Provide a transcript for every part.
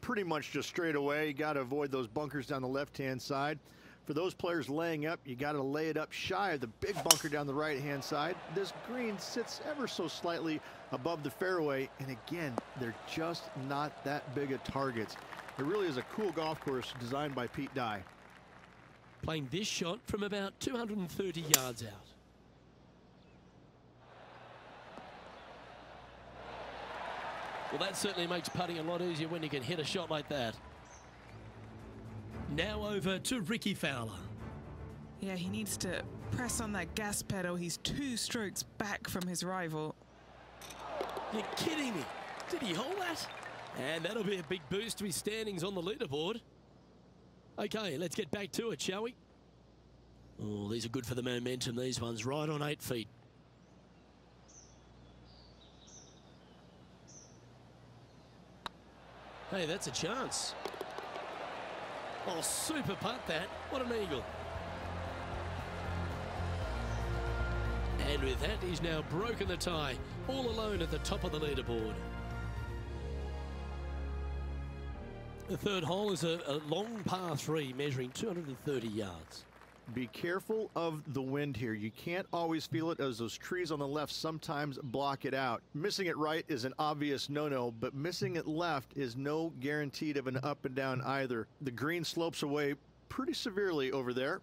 pretty much just straight away. You got to avoid those bunkers down the left-hand side. For those players laying up, you got to lay it up shy of the big bunker down the right-hand side. This green sits ever so slightly above the fairway, and again, they're just not that big of targets. It really is a cool golf course designed by Pete Dye. Playing this shot from about 230 yards out. Well, that certainly makes putting a lot easier when you can hit a shot like that. Now over to Rickie Fowler. Yeah, he needs to press on that gas pedal. He's 2 strokes back from his rival. You're kidding me. Did he hold that? And that'll be a big boost to his standings on the leaderboard. Okay, let's get back to it, shall we? Oh, these are good for the momentum, these ones, right on 8 feet. Hey, that's a chance. Oh, super putt that. What an eagle. And with that, he's now broken the tie, all alone at the top of the leaderboard. The third hole is a long par 3 measuring 230 yards. Be careful of the wind here. You can't always feel it, as those trees on the left sometimes block it out. Missing it right is an obvious no-no, but missing it left is no guaranteed of an up and down either. The green slopes away pretty severely over there.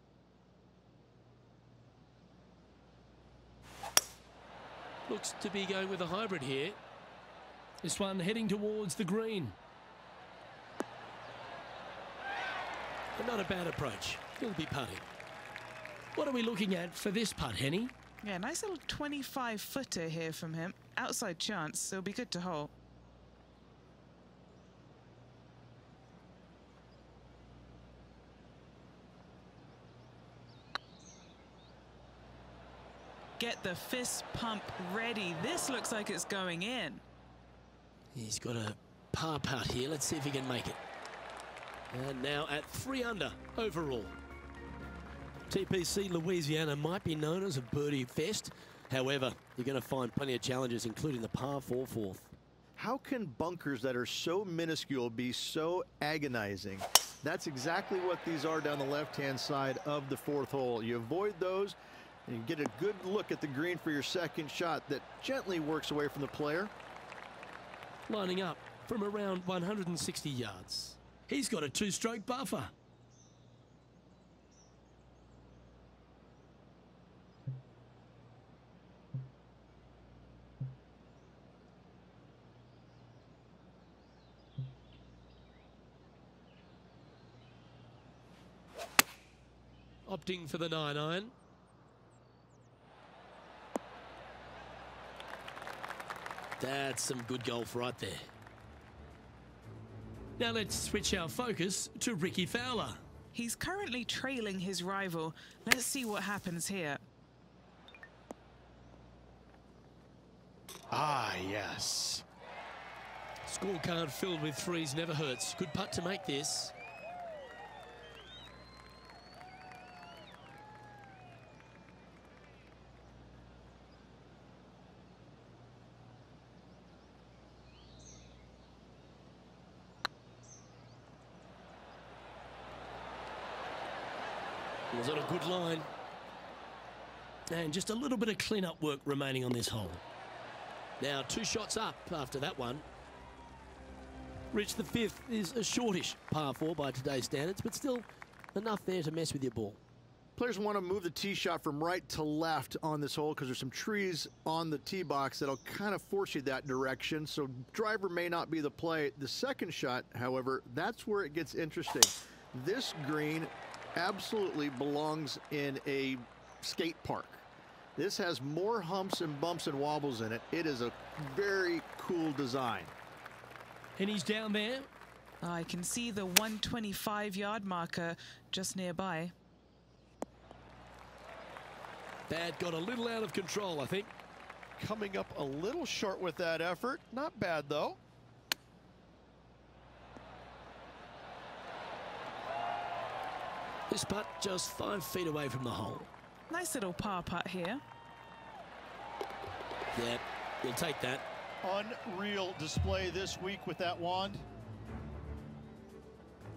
Looks to be going with a hybrid here. This one heading towards the green. But not a bad approach. He'll be putting. What are we looking at for this putt, Henny? Yeah, nice little 25-footer here from him. Outside chance, so it'll be good to hole. Get the fist pump ready. This looks like it's going in. He's got a par putt here. Let's see if he can make it. And now at 3 under overall. TPC Louisiana might be known as a birdie fest. However, you're going to find plenty of challenges, including the par 4 fourth. How can bunkers that are so minuscule be so agonizing? That's exactly what these are down the left-hand side of the 4th hole. You avoid those, and you get a good look at the green for your second shot that gently works away from the player. Lining up from around 160 yards. He's got a 2-stroke buffer. Opting for the 9-iron. That's some good golf right there. Now let's switch our focus to Rickie Fowler. He's currently trailing his rival. Let's see what happens here. Ah, yes. Scorecard filled with 3s never hurts. Good putt to make this. Was on a good line. And just a little bit of clean-up work remaining on this hole. Now 2 shots up after that one. Rich, the 5th is a shortish par 4 by today's standards, but still enough there to mess with your ball. Players want to move the tee shot from right to left on this hole because there's some trees on the tee box that'll kind of force you that direction, so driver may not be the play. The second shot, however, that's where it gets interesting. This green absolutely belongs in a skate park. This has more humps and bumps and wobbles in it. It is a very cool design. And he's down there. I can see the 125-yard marker just nearby. That got a little out of control, I think. Coming up a little short with that effort. Not bad, though. This putt just 5 feet away from the hole. Nice little par putt here. Yeah, you'll take that. Unreal display this week with that wand.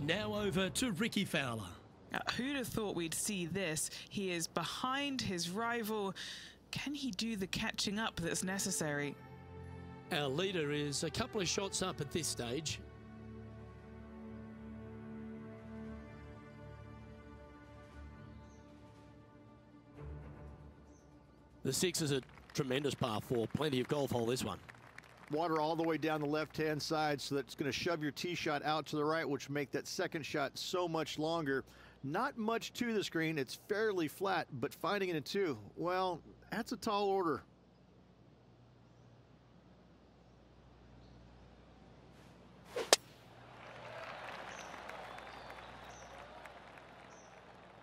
Now over to Rickie Fowler. Who'd have thought we'd see this? He is behind his rival. Can he do the catching up that's necessary? Our leader is a couple of shots up at this stage. The 6 is a tremendous par 4. Plenty of golf hole, this one. Water all the way down the left-hand side, so that's going to shove your tee shot out to the right, which make that second shot so much longer. Not much to the screen. It's fairly flat, but finding it in 2, well, that's a tall order.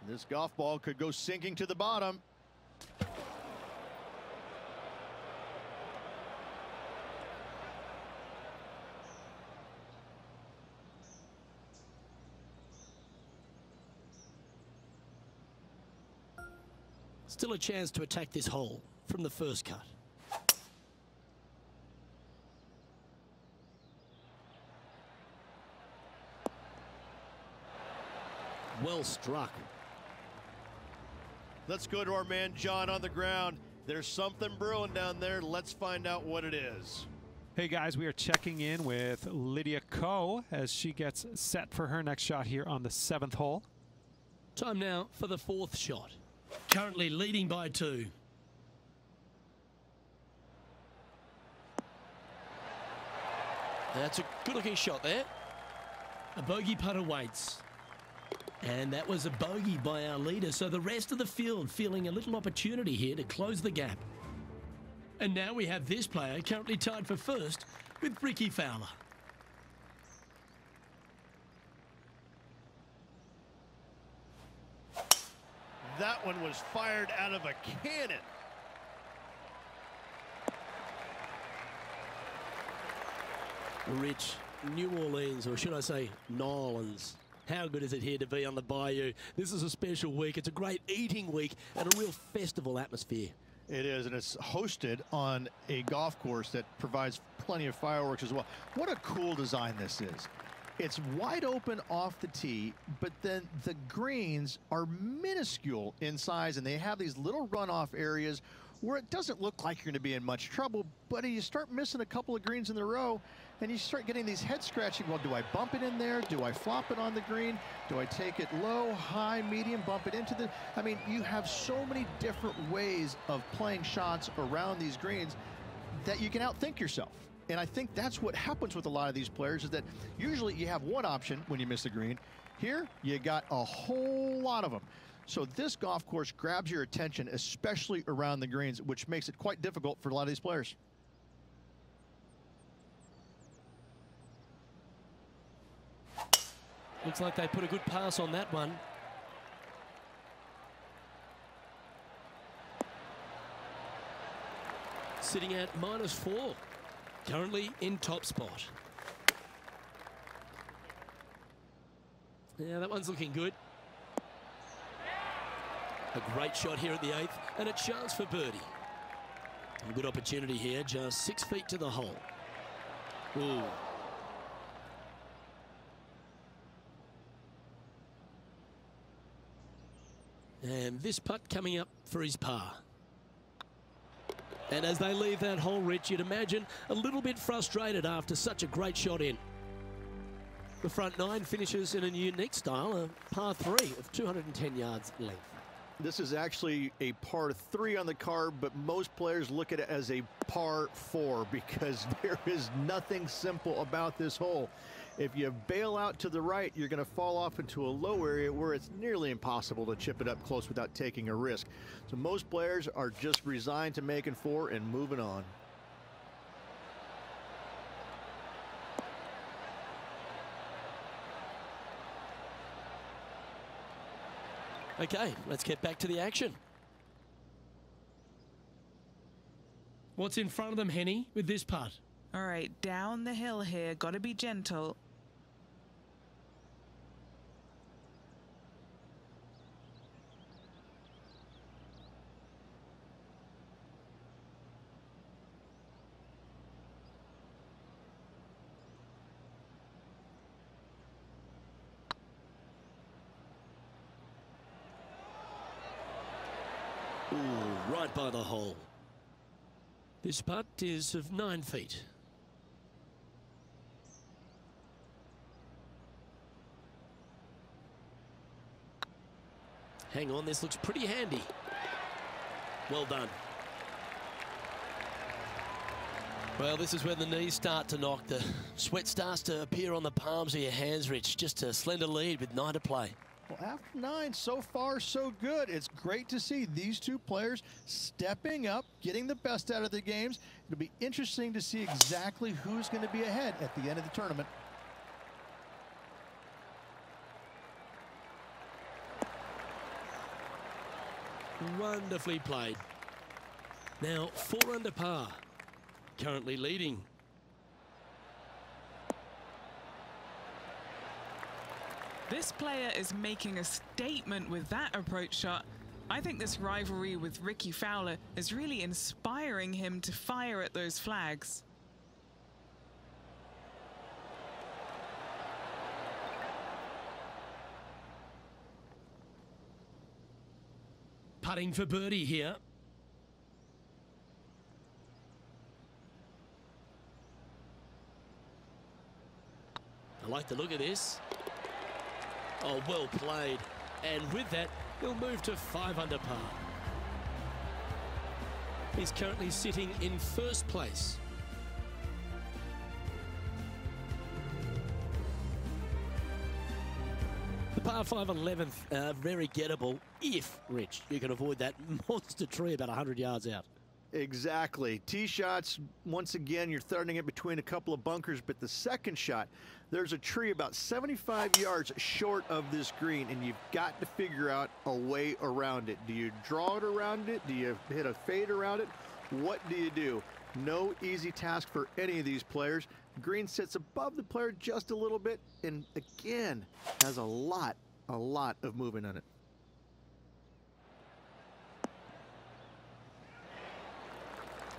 This golf ball could go sinking to the bottom. Still a chance to attack this hole from the first cut. Well struck. Let's go to our man John on the ground. There's something brewing down there. Let's find out what it is. Hey guys, we are checking in with Lydia Ko as she gets set for her next shot here on the 7th hole. Time now for the 4th shot. Currently leading by 2. That's a good-looking shot there. A bogey putt awaits. And that was a bogey by our leader, so the rest of the field feeling a little opportunity here to close the gap. And now we have this player currently tied for first with Rickie Fowler. That one was fired out of a cannon. Rich, New Orleans, or should I say Nolans. How good is it here to be on the Bayou? This is a special week. It's a great eating week and a real festival atmosphere. It is, and it's hosted on a golf course that provides plenty of fireworks as well. What a cool design this is. It's wide open off the tee, but then the greens are minuscule in size, and they have these little runoff areas where it doesn't look like you're going to be in much trouble, but you start missing a couple of greens in a row, and you start getting these head scratching. Well, do I bump it in there? Do I flop it on the green? Do I take it low, high, medium, bump it into the... I mean, you have so many different ways of playing shots around these greens that you can outthink yourself. And I think that's what happens with a lot of these players, is that usually you have one option when you miss a green. Here, you got a whole lot of them. So this golf course grabs your attention, especially around the greens, which makes it quite difficult for a lot of these players. Looks like they put a good pass on that one. Sitting at -4. Currently in top spot. Yeah, that one's looking good. A great shot here at the 8th, and a chance for birdie. A good opportunity here, just 6 feet to the hole. Ooh. And this putt coming up for his par. And as they leave that hole, Rich, you'd imagine a little bit frustrated after such a great shot in. The front 9 finishes in a unique style, a par 3 of 210 yards length. This is actually a par 3 on the card, but most players look at it as a par 4 because there is nothing simple about this hole. If you bail out to the right, you're going to fall off into a low area where it's nearly impossible to chip it up close without taking a risk. So most players are just resigned to making 4 and moving on. Okay, let's get back to the action. What's in front of them, Henny, with this putt? All right, down the hill here. Got to be gentle. Ooh, right by the hole. This putt is of 9 feet. Hang on, this looks pretty handy. Well done. Well, this is where the knees start to knock. The sweat starts to appear on the palms of your hands, Rich. Just a slender lead with 9 to play. Well, after 9, so far so good. It's great to see these two players stepping up, getting the best out of the games. It'll be interesting to see exactly who's going to be ahead at the end of the tournament. Wonderfully played. Now 4 under par. Currently leading. This player is making a statement with that approach shot. I think this rivalry with Rickie Fowler is really inspiring him to fire at those flags. Putting for birdie here. I like the look of this. Oh, well played. And with that, he'll move to 5 under par. He's currently sitting in first place. The par 5 11th, very gettable if, Rich, you can avoid that monster tree about 100 yards out. Exactly. Tee shots, once again, you're threading it between a couple of bunkers, but the second shot, there's a tree about 75 yards short of this green, and you've got to figure out a way around it. Do you draw it around it? Do you hit a fade around it? What do you do? No easy task for any of these players. Green sits above the player just a little bit, and again, has a lot of movement on it.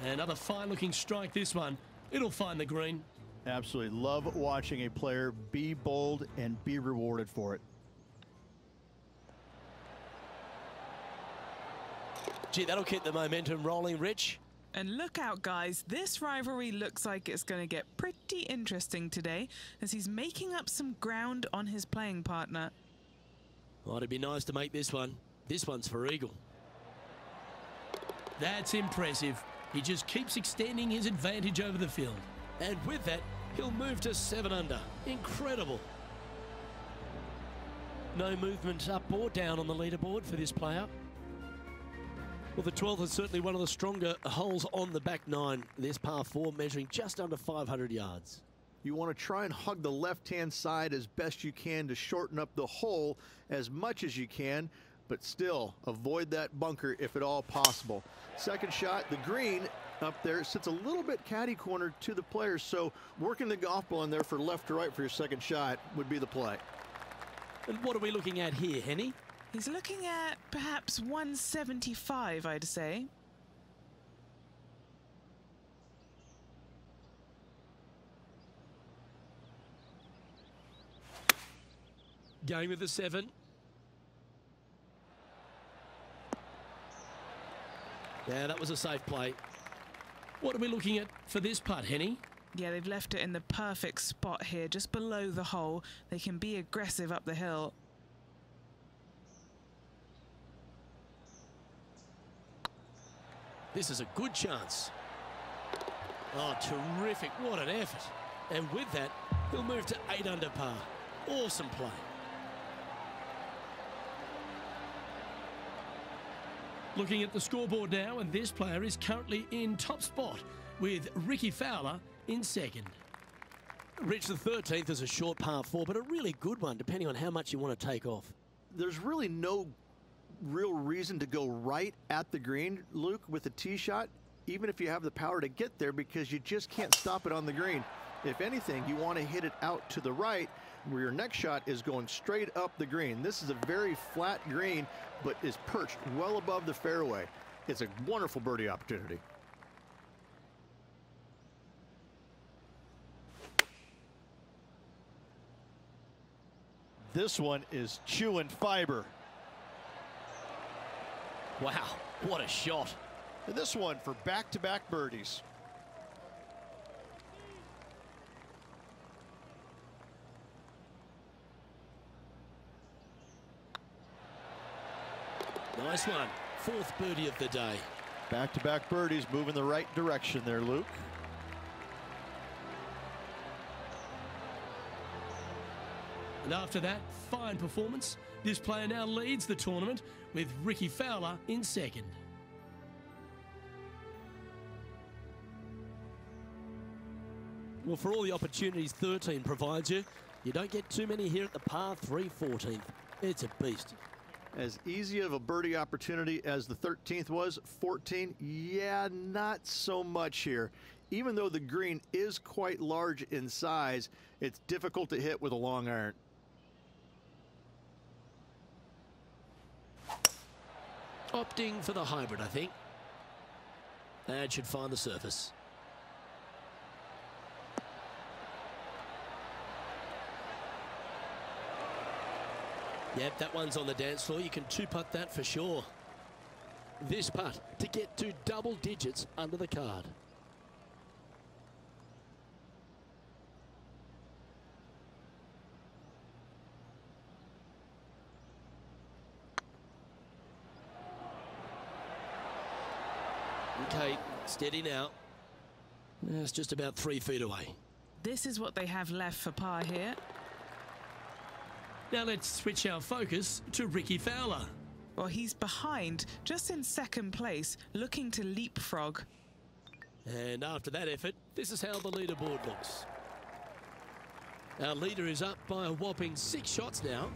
Another fine-looking strike, this one. It'll find the green. Absolutely. Love watching a player be bold and be rewarded for it. Gee, that'll keep the momentum rolling, Rich. And look out, guys. This rivalry looks like it's going to get pretty interesting today as he's making up some ground on his playing partner. Well, it'd be nice to make this one. This one's for eagle. That's impressive. He just keeps extending his advantage over the field. And with that, he'll move to 7 under. Incredible. No movement up or down on the leaderboard for this player. Well, the 12th is certainly one of the stronger holes on the back 9. This par 4 measuring just under 500 yards. You want to try and hug the left-hand side as best you can to shorten up the hole as much as you can, but still avoid that bunker if at all possible. Second shot, the green up there sits a little bit caddy corner to the players, so working the golf ball in there for left to right for your second shot would be the play. And what are we looking at here, Henny? He's looking at perhaps 175, I'd say. Going with the 7. Yeah, that was a safe play. What are we looking at for this putt, Henny? Yeah, they've left it in the perfect spot here, just below the hole. They can be aggressive up the hill. This is a good chance. Oh, terrific. What an effort. And with that, he'll move to 8 under par. Awesome play. Looking at the scoreboard now, and this player is currently in top spot with Rickie Fowler in second. Rich, the 13th is a short par 4, but a really good one, depending on how much you want to take off. There's really no real reason to go right at the green, Luke, with a tee shot, even if you have the power to get there, because you just can't stop it on the green. If anything, you want to hit it out to the right, where your next shot is going straight up the green. This is a very flat green, but is perched well above the fairway. It's a wonderful birdie opportunity. This one is chewing fiber. Wow, what a shot. And this one for back-to-back birdies. Nice one. 4th birdie of the day. Back-to-back birdies, move in the right direction there, Luke. And after that fine performance, this player now leads the tournament with Rickie Fowler in 2nd. Well, for all the opportunities 13 provides you, you don't get too many here at the par 3 14th. It's a beast. As easy of a birdie opportunity as the 13th was, 14, yeah, not so much here. Even though the green is quite large in size, it's difficult to hit with a long iron. Opting for the hybrid, I think. That should find the surface. Yep, that one's on the dance floor. You can 2-putt that for sure. This putt to get to double digits under the card. Okay, steady now. It's just about 3 feet away. This is what they have left for par here. Now let's switch our focus to Rickie Fowler. Well, he's behind, just in 2nd place, looking to leapfrog. And after that effort, this is how the leaderboard looks. Our leader is up by a whopping 6 shots now.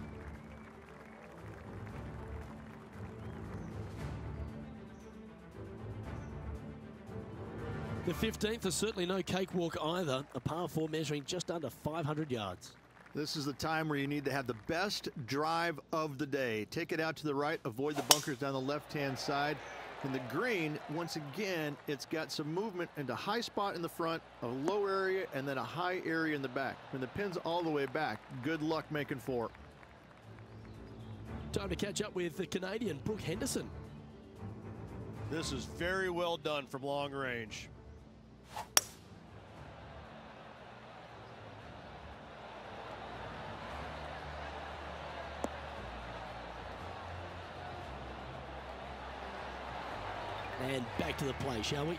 The 15th is certainly no cakewalk either, a par 4 measuring just under 500 yards. This is the time where you need to have the best drive of the day. Take it out to the right, avoid the bunkers down the left-hand side. And the green, once again, it's got some movement into high spot in the front, a low area, and then a high area in the back. When the pin's all the way back, good luck making 4. Time to catch up with the Canadian, Brooke Henderson. This is very well done from long range. And back to the play, shall we?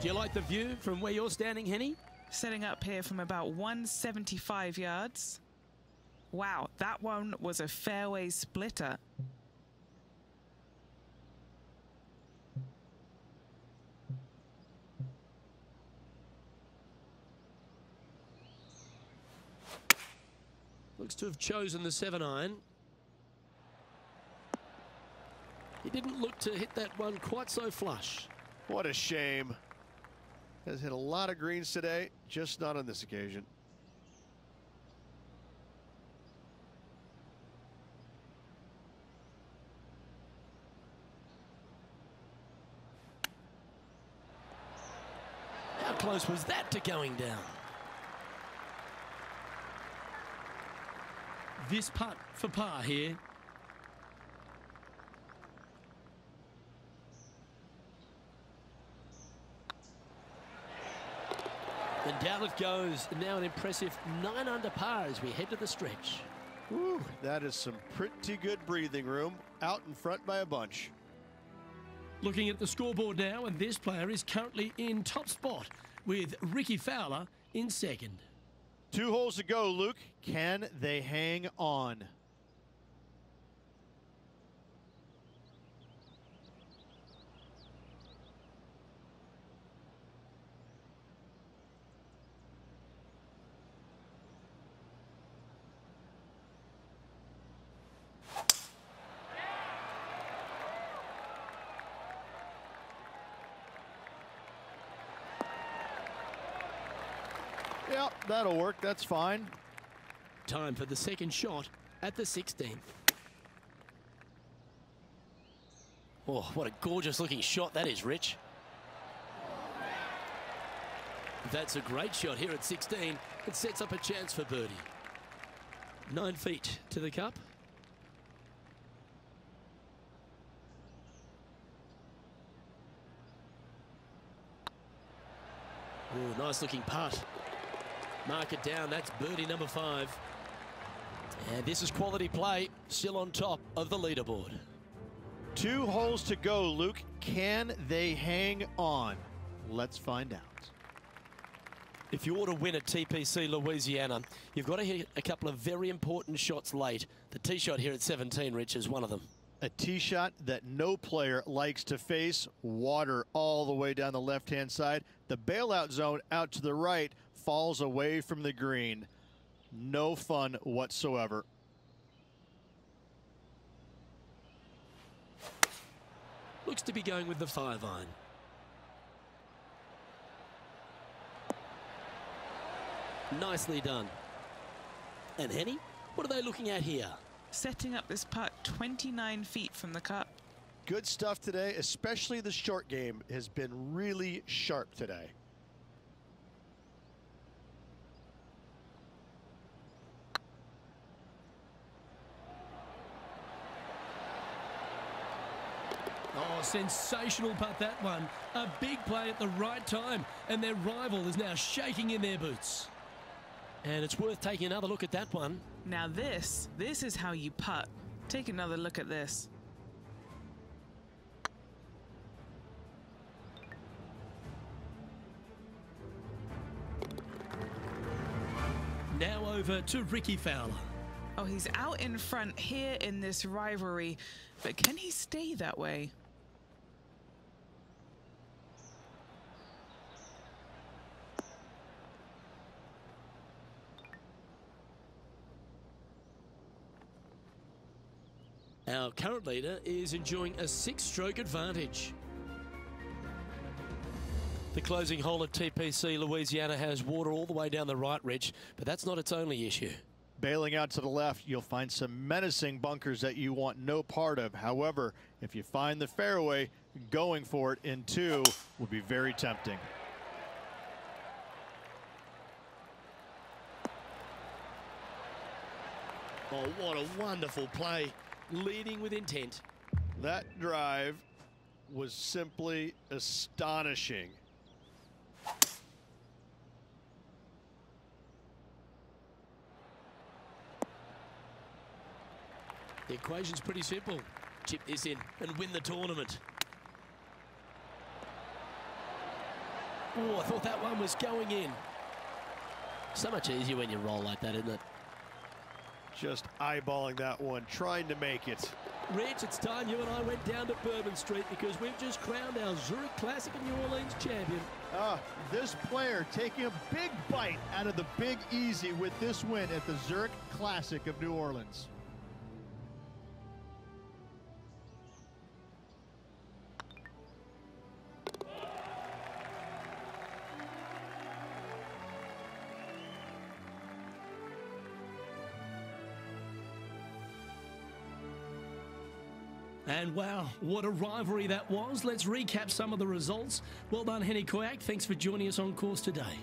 Do you like the view from where you're standing, Henny? Setting up here from about 175 yards. Wow, that one was a fairway splitter. Looks to have chosen the 7-iron. He didn't look to hit that one quite so flush. What a shame. Has hit a lot of greens today, just not on this occasion. How close was that to going down? This putt for par here. And down it goes. Now an impressive 9 under par as we head to the stretch. Whew, that is some pretty good breathing room. Out in front by a bunch. Looking at the scoreboard now, and this player is currently in top spot with Rickie Fowler in 2nd. 2 holes to go, Luke. Can they hang on? Yep, that'll work. That's fine. Time for the second shot at the 16th. Oh, what a gorgeous looking shot that is, Rich. That's a great shot here at 16. It sets up a chance for birdie. 9 feet to the cup. Ooh, nice looking putt. Mark it down. That's birdie number 5. And this is quality play, still on top of the leaderboard. 2 holes to go, Luke. Can they hang on? Let's find out. If you want to win at TPC Louisiana, you've got to hit a couple of very important shots late. The tee shot here at 17, Rich, is one of them. A tee shot that no player likes to face. Water all the way down the left-hand side. The bailout zone out to the right falls away from the green. No fun whatsoever. Looks to be going with the 5-iron. Nicely done. And Henny, what are they looking at here? Setting up this putt 29 feet from the cup. Good stuff today, especially the short game has been really sharp today. Oh, sensational putt, that one. A big play at the right time, and their rival is now shaking in their boots. And it's worth taking another look at that one. Now this is how you putt. Take another look at this. Now over to Rickie Fowler. Oh, he's out in front here in this rivalry, but can he stay that way? Our current leader is enjoying a 6-stroke advantage. The closing hole at TPC Louisiana has water all the way down the right, Rich, but that's not its only issue. Bailing out to the left, you'll find some menacing bunkers that you want no part of. However, if you find the fairway, going for it in 2 will be very tempting. Oh, what a wonderful play. Leading with intent. That drive was simply astonishing. The equation's pretty simple. Chip this in and win the tournament. Oh, I thought that one was going in. So much easier when you roll like that, isn't it? Just eyeballing that one, trying to make it. Rich, it's time you and I went down to Bourbon Street because we've just crowned our Zurich Classic of New Orleans champion. This player taking a big bite out of the Big Easy with this win at the Zurich Classic of New Orleans. And wow, what a rivalry that was. Let's recap some of the results. Well done, Henny Koyak. Thanks for joining us on course today.